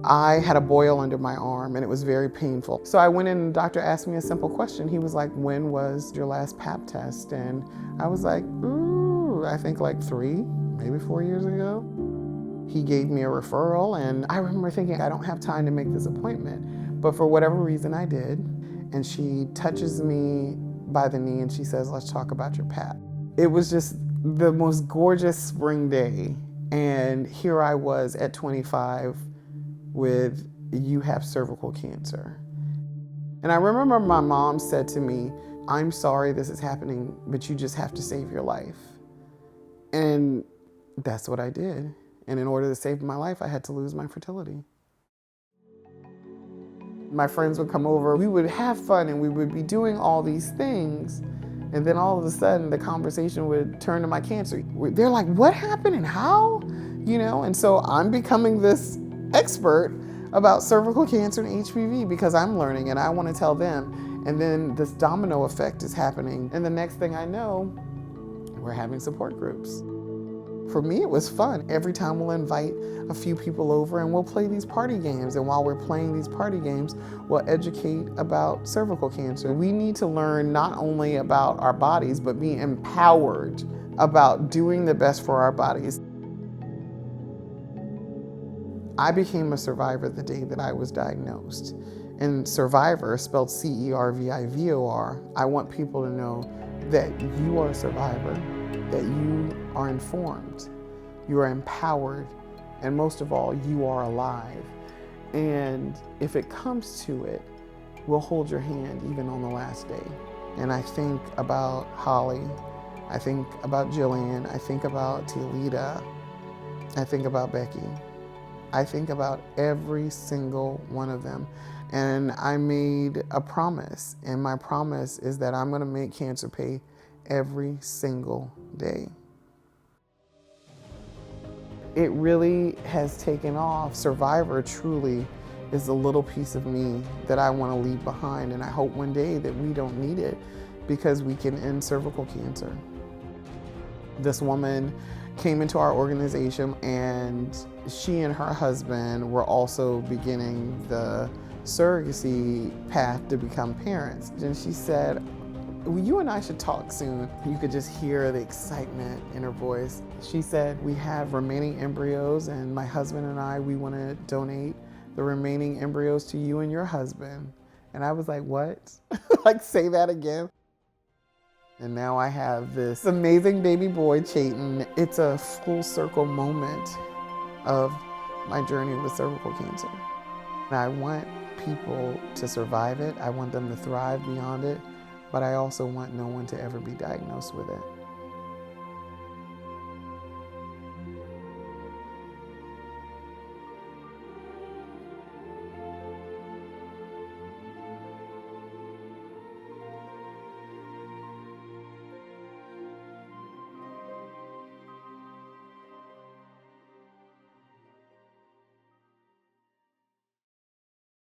I had a boil under my arm and it was very painful. So I went in and the doctor asked me a simple question. He was like, when was your last pap test? And I was like, ooh, I think like 3, maybe 4 years ago. He gave me a referral and I remember thinking, I don't have time to make this appointment. But for whatever reason I did. And she touches me by the knee and she says, let's talk about your pap. It was just the most gorgeous spring day. And here I was at 25 with, you have cervical cancer. And I remember my mom said to me, I'm sorry this is happening, but you just have to save your life. And that's what I did. And in order to save my life, I had to lose my fertility. My friends would come over, we would have fun and we would be doing all these things. And then all of a sudden the conversation would turn to my cancer. They're like, what happened and how? You know, and so I'm becoming this expert about cervical cancer and HPV because I'm learning and I want to tell them. And then this domino effect is happening. And the next thing I know, we're having support groups. For me, it was fun. Every time we'll invite a few people over and we'll play these party games. And while we're playing these party games, we'll educate about cervical cancer. We need to learn not only about our bodies, but be empowered about doing the best for our bodies. I became a survivor the day that I was diagnosed. And survivor, spelled C-E-R-V-I-V-O-R, I want people to know that you are a survivor, that you are informed, you are empowered, and most of all, you are alive. And if it comes to it, we'll hold your hand even on the last day. And I think about Holly, I think about Jillian, I think about Tialita, I think about Becky. I think about every single one of them. And I made a promise, and my promise is that I'm gonna make cancer pay every single day. It really has taken off. Survivor truly is a little piece of me that I want to leave behind, and I hope one day that we don't need it because we can end cervical cancer. This woman came into our organization and she and her husband were also beginning the surrogacy path to become parents. And she said, well, you and I should talk soon. You could just hear the excitement in her voice. She said, we have remaining embryos and my husband and I, we want to donate the remaining embryos to you and your husband. And I was like, what? Like, say that again? And now I have this amazing baby boy, Chayton. It's a full circle moment of my journey with cervical cancer. And I want people to survive it. I want them to thrive beyond it. But I also want no one to ever be diagnosed with it.